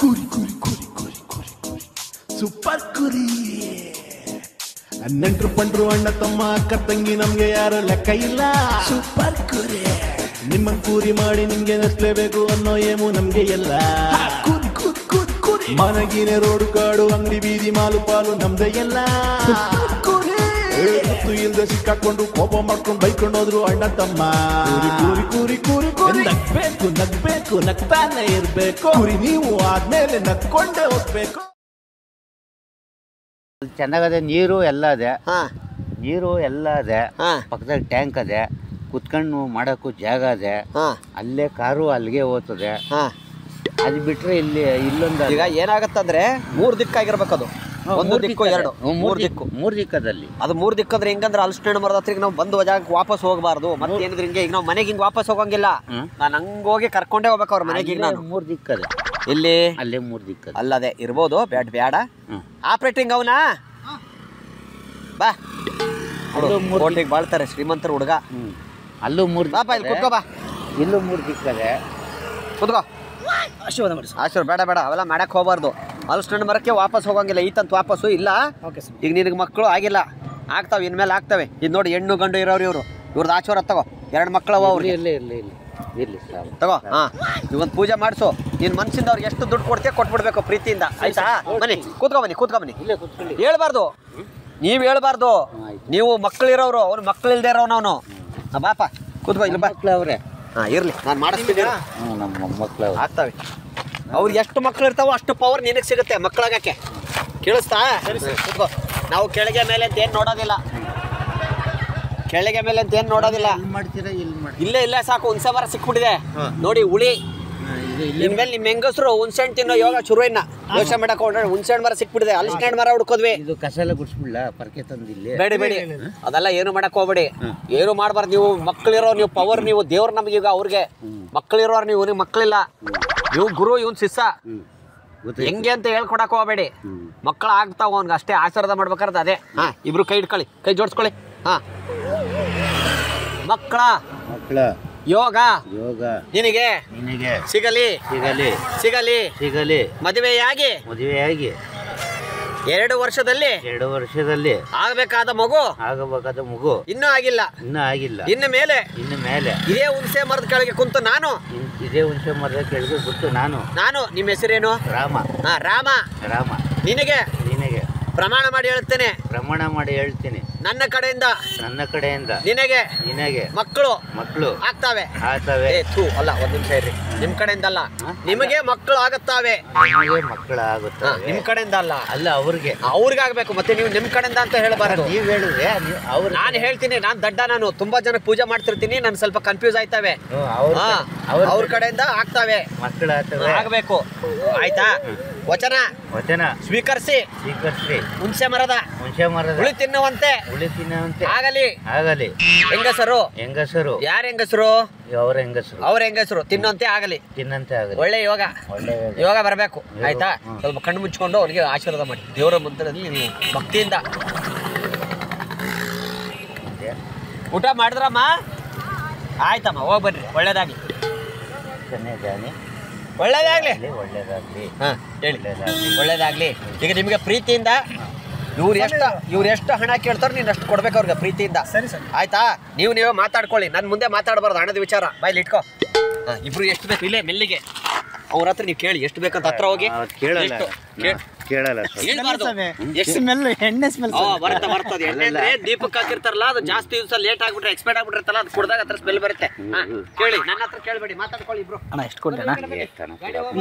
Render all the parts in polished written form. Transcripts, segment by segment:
ಕುರಿ ಕುರಿ ಕುರಿ ಕುರಿ ಕುರಿ ಕುರಿ ಸೂಪರ್ ಕುರಿ. ನೆಂಟ್ರು ಪಂಟ್ರು ಅಣ್ಣ ತಮ್ಮ ಅಕ್ಕ ತಂಗಿ ನಮ್ಗೆ ಯಾರು ಲೆಕ್ಕ ಇಲ್ಲ. ಸೂಪರ್ ಕುರಿ. ನಿಮ್ಮ ಕೂರಿ ಮಾಡಿ ನಿಮ್ಗೆ ನಸ್ಲೇಬೇಕು ಅನ್ನೋ ಏಮು ನಮ್ಗೆ ಎಲ್ಲ. ಕುರಿ ಕುರಿ ಕುರಿ ಕುರಿ. ಮನಗಿನ ರೋಡು ಕಾಡು ಅಂಗಡಿ ಬೀದಿ ಮಾಲು ಪಾಲು ನಮ್ದೆ ಎಲ್ಲ. ಗೊತ್ತು ಇಲ್ದೆ ಸಿಕ್ಕಾಕೊಂಡು ಕೋಪ ಮಾಡ್ಕೊಂಡು ಬೈಕೊಂಡು ಹೋದ್ರು ಅಣ್ಣ ತಮ್ಮ. ಕೂರಿ ಕೂರಿ ಕೂರಿ ಕೂರಿ ನಗ್ಬೇಕು ನಗ್ಬೇಕು ನಗ್ತಾನೆ ಇರ್ಬೇಕು. ಕುರಿ ನೀವು ಆದ್ಮೇಲೆ ನಗ್ಕೊಂಡೇ ಹೋಗ್ಬೇಕು. ಚೆನ್ನಾಗದೆ, ನೀರು ಎಲ್ಲ ಅದೆ, ನೀರು ಎಲ್ಲ ಅದೆ, ಪಕ್ಕದಲ್ಲಿ ಟ್ಯಾಂಕ್ ಅದೆ, ಕುತ್ಕೊಂಡು ಮಾಡೋಕ್ಕೂ ಜಾಗ ಅದೆ, ಅಲ್ಲೇ ಕಾರು ಅಲ್ಲಿಗೆ ಹೋಗ್ತದೆ. ಅದು ಬಿಟ್ರೆ ಇಲ್ಲೊಂದು ಈಗ ಏನಾಗತ್ತಂದ್ರೆ 3 ದಿಕ್ಕಾಗಿರ್ಬೇಕು ಅದು. 1 ದಿಕ್ಕು 2 3 ದಿಕ್ಕದಲ್ಲಿ. ಅದು 3 ದಿಕ್ಕಂದ್ರೆ ಹೆಂಗಂದ್ರೆ ಹಲಸಿನ ಮರದ ಹತ್ರ ನಾವು ಬಂದು ಜಾಗಕ್ಕೆ ವಾಪಸ್ ಹೋಗಬಾರ್ದು. ಮತ್ತೆ ಏನಿದ್ರೆ ಹಿಂಗೆ ಈಗ ನಾವು ಮನೆಗೆ ಹಿಂಗೆ ವಾಪಸ್ ಹೋಗಂಗಿಲ್ಲ. ನಾನು ಹಂಗೋಗಿ ಕರ್ಕೊಂಡೇ ಹೋಗ್ಬೇಕು ಅವ್ರ ಮನೆಗೆ. ಈಗ ನಾನು 3 ದಿಕ್ಕದೆ ಇಲ್ಲಿ ಅಲ್ಲೇ 3 ದಿಕ್ಕದೆ ಅಲ್ಲದೆ ಇರ್ಬೋದು. ಬೇಡ ಆಪ್ರೇಟಿಂಗ್ ಅವನ ಬಾ ಕೋಟಿಗೆ ಬಾಳ್ತಾರೆ ಶ್ರೀಮಂತರ ಹುಡುಗ. ಅಲ್ಲೂ 3 ಬಾಪ ಇಲ್ಲಿ ಕುತ್ಕೋ ಬಾ. ಇಲ್ಲೂ 3 ದಿಕ್ಕದೆ ಕುತ್ಕೋ. ಆಶೀರ್ವಾದ ಬೇಡ ಅವೆಲ್ಲ ಮಾಡಕ್ ಹೋಗ್ಬಾರ್ದು. ಹಲಸಿನ ಮರಕ್ಕೆ ವಾಪಸ್ ಹೋಗಂಗಿಲ್ಲ. ಈತಂತ ವಾಪಸ್ಸು ಇಲ್ಲ. ಈಗ ನಿನಗೆ ಮಕ್ಕಳು ಆಗಿಲ್ಲ, ಆಗ್ತಾವೆ ಇನ್ಮೇಲೆ ಆಗ್ತವೆ. ಇದು ನೋಡಿ ಹೆಣ್ಣು ಗಂಡು ಇರೋರು ಇವ್ರದ್ದು ಆಶೀರ್ವಾದ ತಗೋ. 2 ಮಕ್ಕಳು ಅವ್ರಿಗೆ ಇರ್ಲಿ ತಗೋ. ಇವೊಂದು ಪೂಜೆ ಮಾಡಿಸು. ನಿನ್ ಮನ್ಸಿಂದ ಅವ್ರಿಗೆ ಎಷ್ಟು ದುಡ್ಡು ಕೊಡ್ತೀಯ ಕೊಟ್ಬಿಡ್ಬೇಕು ಪ್ರೀತಿಯಿಂದ, ಆಯ್ತಾ? ಬನ್ನಿ ಕೂತ್ಕೊ ಬನ್ನಿ. ಹೇಳ್ಬಾರ್ದು, ನೀವ್ ಹೇಳ್ಬಾರ್ದು. ನೀವು ಮಕ್ಕಳಿರೋರು, ಅವ್ನು ಮಕ್ಕಳು ಇಲ್ದೇ ಇರೋನು ಅವನು. ಬಾಪ ಕೂತ್ಕೋ. ಇಲ್ಲಿ ಮಕ್ಕಳು ಅವ್ರೆ. ಇರ್ಲಿ, ನಾನು ಮಾಡಿಸ್ತೀನಿ. ನಮ್ಮ ಮಕ್ಕಳು ಆಗ್ತವೆ. ಅವ್ರಿಗೆ ಎಷ್ಟು ಮಕ್ಳು ಇರ್ತಾವೋ ಅಷ್ಟು ಪವರ್ ನಿನಗೆ ಸಿಗುತ್ತೆ ಮಕ್ಕಳಾಗಕ್ಕೆ. ಕೇಳಿಸ್ತಾ? ಕೂತ್ಕೋ. ನಾವು ಕೆಳಗೆ ಮೇಲೆ ಅಂತ ಏನು ನೋಡೋದಿಲ್ಲ. ಕೆಳಗೆ ಮೇಲೆ ಅಂತ ಏನು ನೋಡೋದಿಲ್ಲ. ಇಲ್ಲೇ ಸಾಕು. ಹುಣಸೆ ಮರ ಸಿಕ್ಬಿಟ್ಟಿದೆ ನೋಡಿ, ಹುಳಿ. ಇನ್ಮೇಲೆ ನಿಮ್ಮ ಹೆಂಗಸರು ಹುಣಸೆ ಹಣ್ಣು ತಿನ್ನೋ ಯೋಗ ಶುರು ಇನ್ನ ಯೋಚನೆ ಮಾಡಕ್ ಹೊರಡ್ರೆ. ಹುಣಸೆ ಹಣ್ಣು ಮರ ಸಿಕ್ಬಿಟ್ಟಿದೆ, ಹಲಸಿನ ಹಣ್ಣು ಮರ ಹುಡ್ಕೋದ್ವಿ. ಇದು ಕಸಾಲ ಗುಡ್ಸ್ಬಿಡ್ಲ ಪರ್ಕೆ ತಂದಿಲ್ಲ. ಬೇಡಿ ಅದೆಲ್ಲ ಏನು ಮಾಡಕ್ ಹೋಗ್ಬೇಡಿ. ಏನು ಮಾಡ್ಬಾರ್ದು. ನೀವು ಮಕ್ಕಳಿರೋ, ನೀವು ಪವರ್, ನೀವು ದೇವ್ರು ನಮ್ಗೆ. ಈಗ ಅವ್ರಿಗೆ ಮಕ್ಕಳಿರೋರು, ನೀವು ಮಕ್ಕಳಿಲ್ಲ. ಇವ್ ಗುರು, ಇವನ್ ಶಿಷ್ಯ. ಹೆಂಗೆ ಅಂತ ಹೇಳ್ಕೊಡಕ್ ಹೋಗ್ಬೇಡಿ. ಮಕ್ಕಳು ಆಗ್ತಾವ ಅವ್ನಿಗೆ ಅಷ್ಟೇ. ಆಶೀರ್ವಾದ ಮಾಡ್ಬೇಕಾದ್ರೆ ಅದೇ. ಇಬ್ರು ಕೈ ಇಟ್ಕೊಳ್ಳಿ, ಕೈ ಜೋಡಿಸ್ಕೊಳ್ಳಿ. ಮಕ್ಕಳ ಯೋಗ ನಿನಗೆ ಸಿಗಲಿ ಮದುವೆಯಾಗಿ 2 ವರ್ಷದಲ್ಲಿ ಆಗಬೇಕಾದ ಮಗು ಇನ್ನೂ ಆಗಿಲ್ಲ. ಇನ್ನು ಮೇಲೆ ಇದೇ ಹುಣಸೆ ಮರದ ಕೆಳಗೆ ಕುಂತು ನಾನು ನಿಮ್ಮ ಹೆಸರೇನು? ರಾಮ. ನಿನಗೆ ಪ್ರಮಾಣ ಮಾಡಿ ಹೇಳ್ತೇನೆ. ನನ್ನ ಕಡೆಯಿಂದ ನಿನಗೆ ಮಕ್ಕಳು ಆಗ್ತಾವೆ. ಅಲ್ಲ, 1 ನಿಮಿಷ ಇರ್ರಿ. ನಿಮ್ ಕಡೆಯಿಂದ ಅಲ್ಲ, ನಿಮಗೆ ಮಕ್ಕಳು ಆಗುತ್ತಾವೆ. ನಿಮ್ ಕಡೆಯಿಂದ ಅಲ್ಲ ಅವ್ರಿಗೆ ಆಗ್ಬೇಕು. ಮತ್ತೆ ನೀವು ನಿಮ್ ಕಡೆಯಿಂದ ಅಂತ ಹೇಳಬಾರದು. ನೀವ್ ಹೇಳಿದ್ರೆ ನಾನು ಹೇಳ್ತೀನಿ. ನಾನು ದಡ್ಡ, ನಾನು ತುಂಬಾ ಜನ ಪೂಜೆ ಮಾಡ್ತಿರ್ತೀನಿ. ನನ್ ಸ್ವಲ್ಪ ಕನ್ಫ್ಯೂಸ್ ಆಯ್ತವೆ. ಅವ್ರ ಕಡೆಯಿಂದ ಆಗ್ತಾವೆ, ಆಗ್ಬೇಕು. ಆಯ್ತಾ? ವಚನ ಸ್ವೀಕರಿಸಿ ಹುಣಸೆ ಮರದ ಹುಳಿ ತಿನ್ನುವಂತೆ ಆಗಲಿ. ಹೆಂಗಸರು ಯಾರ ಹೆಂಗಸರು? ಅವ್ರ ಹೆಂಗಸರು ತಿನ್ನುವಂತೆ ಆಗಲಿ. ಒಳ್ಳೆ ಯೋಗ ಬರಬೇಕು. ಆಯ್ತಾ? ಸ್ವಲ್ಪ ಕಣ್ಣು ಮುಚ್ಕೊಂಡು ಅವ್ರಿಗೆ ಆಶೀರ್ವಾದ ಮಾಡಿ ದೇವರ ಮಂತ್ರದಲ್ಲಿ ನೀವು ಭಕ್ತಿಯಿಂದ. ಊಟ ಮಾಡಿದ್ರಮ್ಮ? ಆಯ್ತಮ್ಮ, ಹೋಗಿ ಬರ್ರಿ. ಒಳ್ಳೇದಾಗ್ಲಿ. ಒಳ್ಳೇದಾಗ್ಲಿ. ಈಗ ನಿಮ್ಗೆ ಪ್ರೀತಿಯಿಂದ ಇವ್ರು ಎಷ್ಟು ಹಣ ಕೇಳ್ತಾರೋ ನೀನು ಅಷ್ಟು ಕೊಡ್ಬೇಕು ಅವ್ರಿಗೆ ಪ್ರೀತಿಯಿಂದ. ಆಯ್ತಾ? ನೀವೇ ಮಾತಾಡ್ಕೊಳ್ಳಿ. ನನ್ನ ಮುಂದೆ ಮಾತಾಡಬಾರ್ದು ಹಣದ ವಿಚಾರ. ಬಾಯಲ್ಲಿ ಇಟ್ಕೋ. ಇಬ್ರು ಎಷ್ಟು ಬೇಕು ಇಲ್ಲೇ ಮೆಲ್ಲಿಗೆ ಅವ್ರ ಹತ್ರ ನೀವು ಕೇಳಿ ಎಷ್ಟು ಬೇಕಂತ. ಹತ್ರ ಹೋಗಿ ಬರ್ತದೆ. ಎಣ್ಣೆ ಅಂದ್ರೆ ದೀಪಕ್ಕೆ ಹಾಕಿರ್ತಾರಲ್ಲ, ಅದು ಜಾಸ್ತಿ ದಿವಸ ಲೇಟ್ ಆಗ್ಬಿಟ್ರೆ, ಎಕ್ಸ್ಪೈರ್ಡ್ ಆಗ್ಬಿಟ್ಟಿರ್ತಲ್ಲ, ಅದು ಕುಡ್ದಾಗ ಹತ್ರ ಸ್ಮೆಲ್ ಬರುತ್ತೆ. ಕೇಳಿ, ನನ್ನ ಹತ್ರ ಕೇಳಬೇಡಿ, ಮಾತಾಡ್ಕೊಳ್ಳಿ ಇಬ್ರು. ಎಷ್ಟು ಕೊಟ್ಟಣ?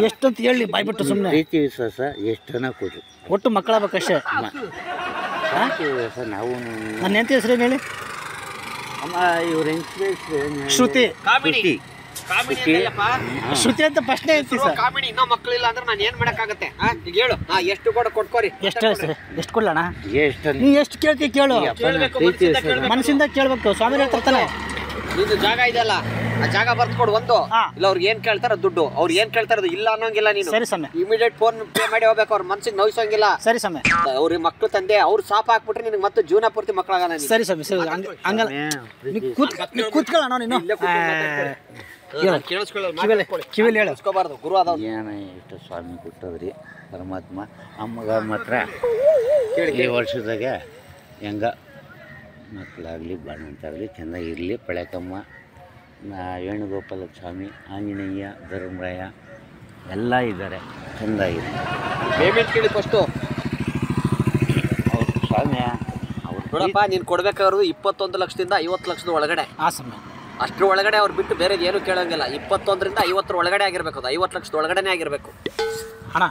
ಎಷ್ಟು ಅಂತ ಹೇಳಿ ಬಾಯ್ಬಿಟ್ಟು ಸುಮ್ಮನೆ. ಪ್ರೀತಿ ವಿಶ್ವಾಸ ಎಷ್ಟು ಕೊಡು. ಒಟ್ಟು ಮಕ್ಕಳಾಗಬೇಕಷ್ಟೇ. ನಾವು ನನ್ನ ಎಂತ ಹೆಸರೇನು ಹೇಳಿ? ಶ್ರುತಿ. ಶ್ರುತಿ ಅಂತ ಪ್ರಶ್ನೆ ಐತಿ ಸರ್. ಕಾಮಿಡಿ. ಇನ್ನೂ ಮಕ್ಕಳಿಲ್ಲ ಅಂದ್ರೆ ನಾನು ಏನ್ ಮಾಡಕ್ಕಾಗತ್ತೆ? ಈಗ ಹೇಳು, ಎಷ್ಟು ಕೊಟ್ಕೋರಿ. ಎಷ್ಟು ಕೊಡ್ಲಣ್ಣ? ನೀ ಎಷ್ಟು ಕೇಳ್ತಿ ಕೇಳು. ಮನಸ್ಸಿಂದ ಕೇಳ್ಬೇಕು. ಸ್ವಾಮಿ ಹೇಳ್ತಾನೆ. ನಿಂದು ಜಾಗ ಇದೆಯಲ್ಲ, ಆ ಜಾಗ ಬರ್ದ್ಕೊಡು ಒಂದು. ಹಾ. ಇಲ್ಲ ಅವ್ರಿಗೆ ಏನ್ ಕೇಳ್ತಾರ ದುಡ್ಡು, ಅವ್ರು ಏನ್ ಕೇಳ್ತಾರ ಇಲ್ಲ ಅನ್ನೋಂಗಿಲ್ಲ ನೀನು. ಸರಿ ಸ್ವಾಮಿ. ಇಮಿಡಿಯೇಟ್ ಫೋನ್ ಪೇ ಮಾಡಿ ಹೋಗ್ಬೇಕು, ಅವ್ರ ಮನ್ಸಿಗೆ ನೋಯಿಸೋಂಗಿಲ್ಲ. ಸರಿ ಸ್ವಾಮಿ. ಅವ್ರಿಗೆ ಮಕ್ಳು ತಂದೆ ಅವ್ರು ಸಾಪ ಹಾಕ್ಬಿಟ್ರೆ ನಿನಗೆ ಮತ್ತೆ ಜೀವನ ಪೂರ್ತಿ ಮಕ್ಕಳಾಗಲ್ಲ. ಸರಿ ಸ್ವಾಮಿ. ಸರಿ ಹಂಗಲ್ಲ ಕೂತ್ಕೊಳ್ಳೋಣ ನೀನು. ಕಿವಿಲಿ ಹೇಳು. ಗುರು ಅದ ಏನೋ ಇಷ್ಟು ಸ್ವಾಮಿ ಕೊಟ್ಟದ್ರಿ ಪರಮಾತ್ಮ. ಅಮ್ಮಗ ಮಾತ್ರ ಈ ವರ್ಷದಾಗ ಹೆಂಗ ಮಕ್ಕಳಾಗಲಿ ಬಾಣಂತಾಗಲಿ ಚೆನ್ನಾಗಿರಲಿ. ಪಳೆಕಮ್ಮ, ವೇಣುಗೋಪಾಲ ಸ್ವಾಮಿ, ಆಂಜನೇಯ, ಧರ್ಮರಾಯ ಎಲ್ಲ ಇದ್ದಾರೆ, ಚೆಂದಾಗಿದೆ. ಪೇಮೆಂಟ್ ಕೇಳಿ ಫಸ್ಟು ಅವ್ರು ಸ್ವಾಮಿ ಅವ್ರು ನೋಡಪ್ಪ, ನೀನು ಕೊಡ್ಬೇಕಾದ್ರು 21 ಲಕ್ಷದಿಂದ 50 ಲಕ್ಷದ ಒಳಗಡೆ. ಆ ಸ್ವಾಮಿ. ಅಷ್ಟ್ರ ಒಳಗಡೆ ಅವ್ರು ಬಿಟ್ಟು ಬೇರೆ ಏನು ಕೇಳೋಂಗಿಲ್ಲ. 21ರಿಂದ 50 ಒಳಗಡೆ ಆಗಿರ್ಬೇಕು, ಅದು 50 ಲಕ್ಷದ ಒಳಗಡೆನೇ ಆಗಿರ್ಬೇಕು. ಅಣ್ಣ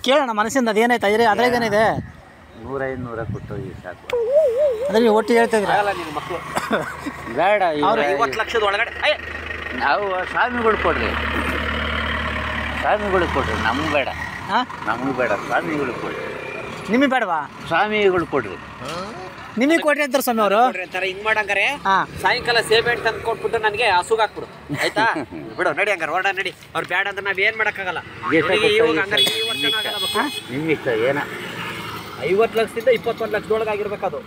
ಕೇಳೋಣ ಮನಸ್ಸಿಂದ ಅದೇನಾಯ್ತು ಅದ್ರಾಗೇನಿದೆ. 100 ಕೊಟ್ಟೋಗಿ ಸಾಕು. ಅದ್ರ ನೀವು ಒಟ್ಟು ಹೇಳ್ತಾ ಇದ್ರಿ. ಆಗಲ್ಲ ನಿನ್ನ ಮಕ್ಕಳು ಬೇಡ, ಅವ್ರು 50 ಲಕ್ಷದ ಒಳಗಡೆ. ನಾವು ಸ್ವಾಮಿಗಳು ಕೊಡ್ರಿ, ಸ್ವಾಮಿಗಳಿಗೆ ಕೊಡ್ರಿ, ನಮ್ಗೆ ಬೇಡ. ಹಾಂ ನಮ್ಗೆ ಬೇಡ, ಸ್ವಾಮಿಗಳಿಗೆ ಕೊಡ್ರಿ. ನಿಮಗೆ ಬೇಡವಾ? ಸ್ವಾಮಿಗಳು ಕೊಡ್ರಿ. ನಿಮಗೆ ಕೊಟ್ರಿ ಅಂತಾರೆ ಸ್ವಾಮಿ ಅವರು. ಅಂತಾರೆ ಹಿಂಗ್ ಮಾಡಂಗಾರೆ. ಹಾಂ ಸಾಯಂಕಾಲ ಸೇಬೆ ಹಣ್ಣು ತಂದು ಕೊಟ್ಬಿಟ್ಟು ನನಗೆ ಹಸುಗ್ ಹಾಕ್ಬಿಡು, ಆಯ್ತಾ? ಬಿಡು, ನಡಿ ಹಂಗಾರೆ ಹೊರಡ ನಡಿ. ಅವ್ರು ಬೇಡ ಅಂದ್ರೆ ನಾವ್ ಏನ್ ಮಾಡಕ್ಕಾಗಲ್ಲ. ನಿಮ್ಮ ಇಷ್ಟ ಏನ. 50 ಲಕ್ಷದಿಂದ 21 ಲಕ್ಷದೊಳಗೆ ಆಗಿರ್ಬೇಕು ಅದು.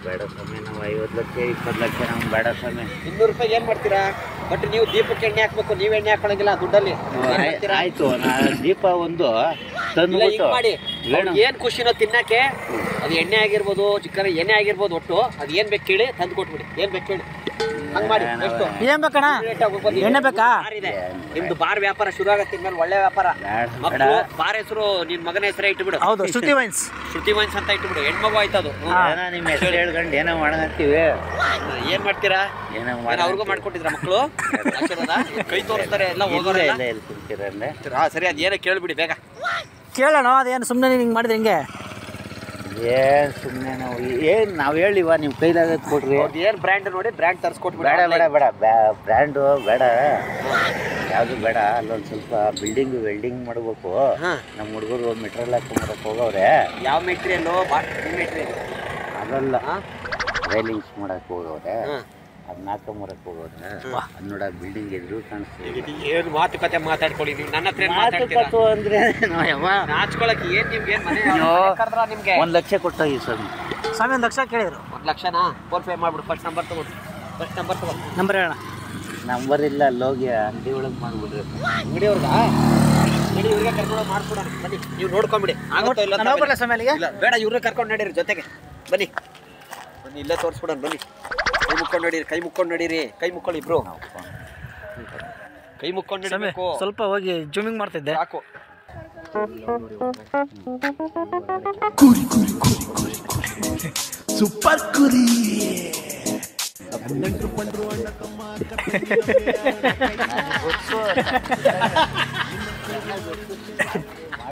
ಬೇಡ ಸ್ವಾಮಿ, ನಾವು 50 ಲಕ್ಷ 20 ಲಕ್ಷ ನಮ್ಗೆ ಬೇಡ ಸ್ವಾಮಿ. 200 ರೂಪಾಯಿ ಏನ್ ಮಾಡ್ತೀರಾ? ಬಟ್ ನೀವು ದೀಪಕ್ಕೆ ಎಣ್ಣೆ ಹಾಕ್ಬೇಕು, ನೀವ್ ಎಣ್ಣೆ ಹಾಕೊಳಂಗಿಲ್ಲ ದುಡ್ಡಲ್ಲಿ. ಆಯ್ತು, ದೀಪ ಒಂದು ತಂದು ಮಾಡಿ ಏನ್ ಖುಷಿನೋ ತಿನ್ನಕ್ಕೆ. ಅದು ಎಣ್ಣೆ ಆಗಿರ್ಬೋದು, ಚಿಕನ್ ಏನೇ ಆಗಿರ್ಬೋದು, ಒಟ್ಟು ಅದು ಏನ್ ಬೇಕು ಕೇಳಿ ತಂದು ಕೊಟ್ಬಿಡಿ. ಏನ್ ಬೇಕು ಕೇಳಿ ಹಂಗ್ ಮಾಡಿ. ಎಷ್ಟು ಏನ್ ಬೇಕಣ್ಣ? ಎಣ್ಣೆ ಬೇಕಾ? ನಿಮ್ದು ಬಾರ್ ವ್ಯಾಪಾರ ಶುರು ಆಗತ್ತೆ ಇನ್ಮೇಲೆ, ಒಳ್ಳೆ ವ್ಯಾಪಾರ. ಮಕ್ಕಳು ಬಾರ್ ಹೆಸರು ನಿನ್ ಮಗನ ಹೆಸರೇ ಇಟ್ಬಿಡು. ಹೌದು, ಶ್ರುತಿ ವೈನ್ಸ್. ಶ್ರುತಿ ವೈನ್ಸ್ ಅಂತ ಇಟ್ಬಿಡು, ಹೆಣ್ಮಗು ಆಯ್ತದು. ನಿಮ್ಮ ಹೆಸರು ಹೇಳ್ಕೊಂಡು ಏನೋ ಮಾಡಂತೀವಿ. ಏನ್ ಮಾಡ್ತೀರಾ? ಏನೋ ಅವ್ರಿಗೂ ಮಾಡ್ಕೊಟ್ಟಿದ್ರ ಮಕ್ಕಳು? ಕೈ ತೋರಿಸ್ತಾರೆ ಎಲ್ಲ ಹೋಗೋರೆ. ಎಲ್ಲಿ ಕುಂತೀರಂದ್ರೆ ಸರಿ, ಅದೇನೋ ಕೇಳ್ಬಿಡಿ ಬೇಗ. ಕೇಳೋಣ. ಅದೇನು ಸುಮ್ಮನೆ ಹಿಂಗೆ ಮಾಡಿದ್ರೆ ಹಿಂಗೆ ಏನ್ ಸುಮ್ಮನೆ ನಾವು ಹೇಳಿವ ನಿಮ್ಮ ಕೈಲಾಗ ಕೊಡ್ರಿ. ಏನ್ ಬ್ರ್ಯಾಂಡ್ ನೋಡಿ ಬ್ರ್ಯಾಂಡ್ ತರಿಸ್ಕೊಟ್ಬಿಡಿ. ಬೇಡ ಬ್ರ್ಯಾಂಡು ಬೇಡ, ಯಾವುದು ಬೇಡ. ಅಲ್ಲೊಂದು ಸ್ವಲ್ಪ ವೆಲ್ಡಿಂಗ್ ಮಾಡ್ಬೇಕು. ನಮ್ಮ ಹುಡುಗರು ಮೆಟೀರಿಯಲ್ ಹಾಕೊಂಬರಕ್ಕೆ ಹೋಗವ್ರೆ. ಯಾವ ಮೆಟೀರಿಯಲ್? ಅದಲ್ಲ, ರೈಲಿಂಗ್ಸ್ ಮಾಡಕ್ಕೆ ಹೋಗವ್ರೆ. ಅದನ್ನ ಹಾಕೊಂಬರಕ್ಕೆ ಹೋಗವ್ರೆ. ಅದು ನೋಡ ಬಿಲ್ಡಿಂಗ್ ಎದುರು ಕಾಣಿಸ್ತೀವಿ. ಏನು ಮಾತುಕತೆ ಮಾತಾಡ್ಕೊಳ್ಳಿ ನೀವು ನನ್ನ ಹತ್ರ. ಅಂದ್ರೆ ನಾಚ್ಕೊಳಕ್ಕೆ ಏನ್ ನಿಮ್ಗೆ ನಿಮ್ಗೆ 1 ಲಕ್ಷ ಕೊಟ್ಟೋಗಿ ಸ್ವಾಮಿ. ಸ್ವಾಮಿ 1 ಲಕ್ಷ ಕೇಳಿದ್ರು. 1 ಲಕ್ಷನಾ? ಫೋನ್ ಪೇ ಮಾಡ್ಬಿಡು. ಫಸ್ಟ್ ನಂಬರ್ ತಗೊಂಡು ನಂಬರ್ ಹೇಳೋಣ. ನಂಬರ್ ಇಲ್ಲ, ಅಲ್ಲೋಗಿ ಅಂಗಡಿ ಒಳಗೆ ಮಾಡ್ಬಿಡ್ರಿ. ಅಂಗಡಿಯವ್ರಗ ನಡಿ, ಇವ್ರಿಗೆ ಕರ್ಕೊಂಡು ಮಾಡ್ಕೊಡೋಣ. ಬನ್ನಿ, ನೀವು ನೋಡ್ಕೊಂಬಿಡಿ. ಆಗುತ್ತೋ ಇಲ್ಲ ಸ್ವಾಮಿ ಅಲ್ಲಿಗೆ? ಬೇಡ, ಇವ್ರನ್ನ ಕರ್ಕೊಂಡು ನಡೀರಿ ಜೊತೆಗೆ. ಬನ್ನಿ ಇಲ್ಲೇ ತೋರಿಸ್ಬಿಡೋಣ. ಬನ್ನಿ, ಕೈ ಮುಕ್ಕೊಂಡು ನಡೀರಿ. ಕೈ ಮುಕ್ಕೊಳ್ಳಿ ಇಬ್ರು, ಕೈ ಮುಕ್ಕೊಂಡು ನಡಿಬೇಕು. ಸ್ವಲ್ಪ ಹೋಗಿ ಜೂಮಿಂಗ್ ಮಾಡ್ತಿದ್ದೆ. ಸಾಕು. ಸೂಪರ್ ಕುರಿ 18 ಪಂಡ್ರು ಅಣ್ಣ ತಮ್ಮ